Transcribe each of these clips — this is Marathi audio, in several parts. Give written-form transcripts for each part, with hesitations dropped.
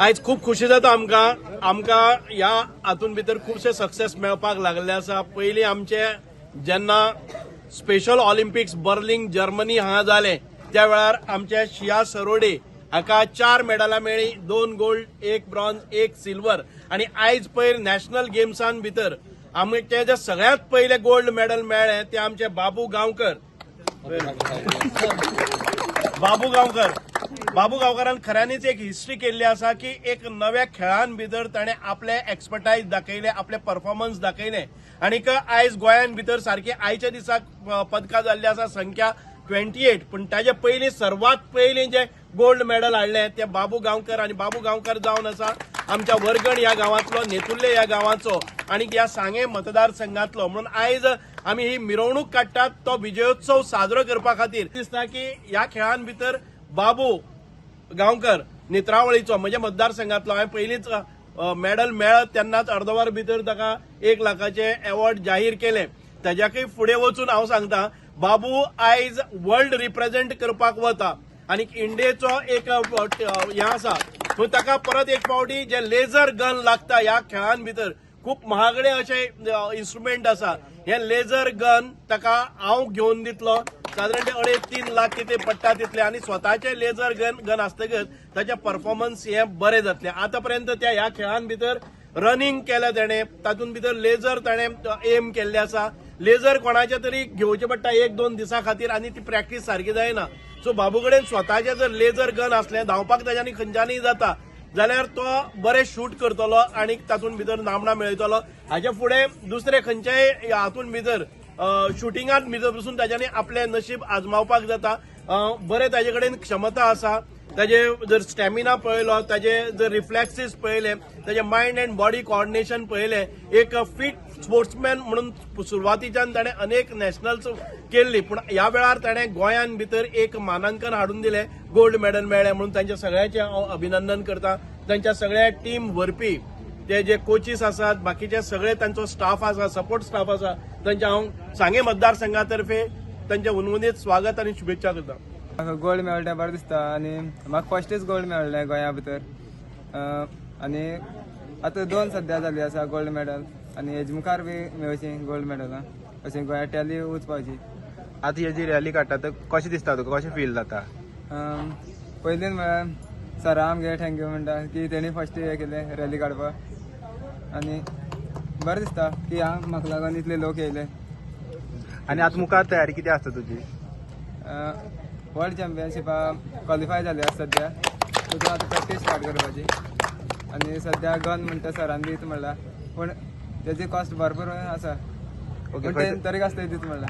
आज खूप खुशी जाता आमकां ह्या हातून भितर खुबशे सक्सेस मेळपाक लागले आसा। पयलीं आमचे जेन्ना स्पेशल ऑलिंपिक्स बर्लिन जर्मनी हांगा जाले त्या वेळार आमच्या शिया सरोडे हाका 4 मेडलां मेळ्ळी, 2 गोल्ड, 1 ब्रॉन्झ, 1 सिल्वर। आणि आयज पयर नॅशनल गेम्सान भितर आमचे जे सगळ्यात पहिले गोल्ड मेडल मेळ्ळे ते आमचे बाबू गांवकर। बाबू गांवकरान खऱ्यांनीच एक हिस्ट्री केल्ली आसा की एक नव्या खेळान भितर ताणें आपले एक्सपर्टायज दाखयले, आपले परफॉर्मन्स दाखयले। आनीक आयज गोंयान भितर सारखी आयच्या दिसाक पदकां जाल्ली आसा संख्या 28, पण ताजे पयलीं सर्वात पयलीं जे गोल्ड मेडल हाडले ते बाबू गांवकर। आणि बाबू गांवकर जावन आसा आमच्या वर्गण ह्या गांवांतलो, नेतुर्ले ह्या गांवाचो आणि ह्या सांगे मतदारसंघातलो। म्हणून आयज आमी ही मिरवणूक काडटात तो विजयोत्सव साजरो करपा खातीर। दिसता की ह्या खेळान भितर बाबू गांवकर नेत्रावळीचो म्हणजे मतदारसंघातलो हांवें पयलींच मेडल मेळत तेन्नाच अर्दवर भितर ताका 1 लाखाचे अवॉर्ड जाहीर केले। ताज्याकय फुडें वचून हांव सांगता बाबू आयज वर्ल्ड रिप्रेझेंट करपाक वता आणि इंडियेचो एक हें आसा पूण ताका परत एक फावटी जे लेझर गन लागता ह्या खेळान भितर खूप महागडे असे इन्स्ट्रुमेंट आसा। हे लेझर गन ताका हांव घेवन दितलो, साधारण 2.5-3 लाख कितें पडटा तितले। आणि स्वताचे लेझर गन आसतकच ताचे परफॉर्मन्स हे बरे जातले। आतापर्यंत त्या ह्या खेळान भितर रनिंग केलें ताणें, तातूंत भितर लेझर ताणें एम केल्ले आसा। लेझर कोणाचे तरी घेवचे पडटा 1-2 दिसां खातीर आणि ती प्रॅक्टीस सारकी जायना। सो बाबू कडेन स्वताचे जर लेझर गन असलें धांवपाक ताच्यानी खंयच्यानय जाता जाल्यार तो बरे शूट करतलो आणि तातूंत भितर नामना मेळयतलो। हाचे फुडें दुसरे खंयच्याय हातूंत भितर शुटिंगांत भितर पसून ताच्यानी आपले नशीब आजमावपाक जाता। बरे ताजे कडेन क्षमता आसा। ताजे जर स्टॅमिना पळयलो, ताजे जर रिफ्लेक्सीस पळयले, ताजे मायंड अँड बॉडी कोऑर्डिनेशन पळयले, एक फिट स्पोर्ट्समॅन म्हणून सुरवातीच्यान ताणें अनेक नॅशनल्स केल्ली, पूण ह्या वेळार ताणें गोंयान भितर एक मानांकन हाडून दिलें, गोल्ड मेडल मेळ्ळें। म्हणून तांच्या सगळ्यांचें हांव अभिनंदन करता। तांच्या सगळ्या टीम व्हरपी ते जे कोचीस आसात, बाकीचे सगळे तांचो स्टाफ आसा, सपोर्ट स्टाफ आसा, तांचे हांव सांगे मतदारसंघातर्फे तांचे उनवुनीत स्वागत आणि शुभेच्छा करता। म्हाका गोल्ड मेळटा बरें दिसता आणि म्हाका फर्स्टच गोल्ड मेळ्ळें गोंया भितर। आणि आतां 2 सद्या जाल्ली आसा गोल्ड मेडल आणि हेजे मुखार बी मेळची गोल्ड मेडलां अशें गोंया टॅली वचपाची। आतां ही जी रॅली काडटा तर कशें दिसता तुका, कशें फील जाता? पयलीं म्हळ्यार सरा आमगे थँक्यू म्हणटा की तेणी फर्स्ट हें केलें रॅली काडपाक आणि बरें दिसता की म्हाका लागून इतले लोक येयले। आणि आतां मुखार तयारी कितें आसता तुजी? वर्ल्ड चॅम्पियनशिपाक क्वॉलिफाय जाले आसा सद्या, तातूंत आतां प्रॅक्टीस स्टार्ट करपाची। आणि सद्या गन म्हणटा सरान दित म्हणला, पूण तेजी कॉस्ट भरपूर आसा, पूण तें तरी आसता दित म्हणला।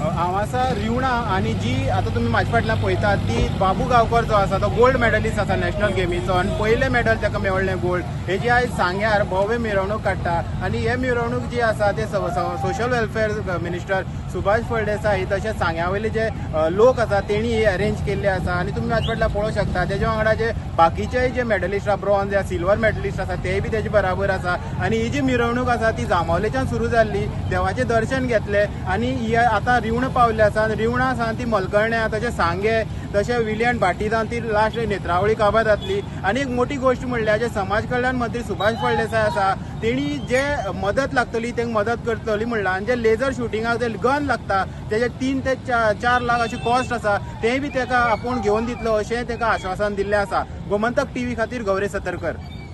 हांव आसा रिवणा आणि जी आता तुम्ही म्हाज्या फाटल्यान पळयतात ती बाबू गांवकर जो आसा तो गोल्ड मेडलिस्ट आसा नॅशनल गेमीचो आणि पयले मेडल ताका मेळ्ळें गोल्ड। हेजी आयज सांग्यार भव्य मिरवणूक काडटा आणि हे मिरवणूक जी आसा ते social welfare minister Subhash Phaldesai तशेंच सांग्यावयले जे लोक आसा तेणी ही अरेंज केल्ले आसा। आणि तुम्ही म्हाज्या फाटल्यान पळोवंक शकता तेजे वांगडा जे बाकीचे जे मेडलिस्ट आसा, ब्रॉन्झ या सिल्वर मेडलिस्ट आसा ते बी तेजे बराबर आसा। आणि ही जी मिरवणूक आसा ती जांबावलेच्यान सुरू जाल्ली, देवाचें दर्शन घेतलें आणि ही आतां रिवण पावल्ले आसा। रिवणा सावन ती मलकर्ण्या, तशें सांगे, तशें विलियन भाटी जावन ती लास्ट नेत्रावळी काबार जातली। आणि एक मोठी गोष्ट म्हणल्यार जे समाज कल्याण मंत्री सुभाष फळदेसाय आसा तेणी जे मदत लागतली तांकां मदत करतली म्हणलां। आणि जे लेझर शुटिंगाक जे गन लागता तेजे 3 ते 4 लाख अशी कॉस्ट आसा तेंय बी ताका आपूण घेवन दितलो अशें ताका आश्वासन दिल्लें आसा। गोमंतक टीव्ही खातीर गौरी सतरकर।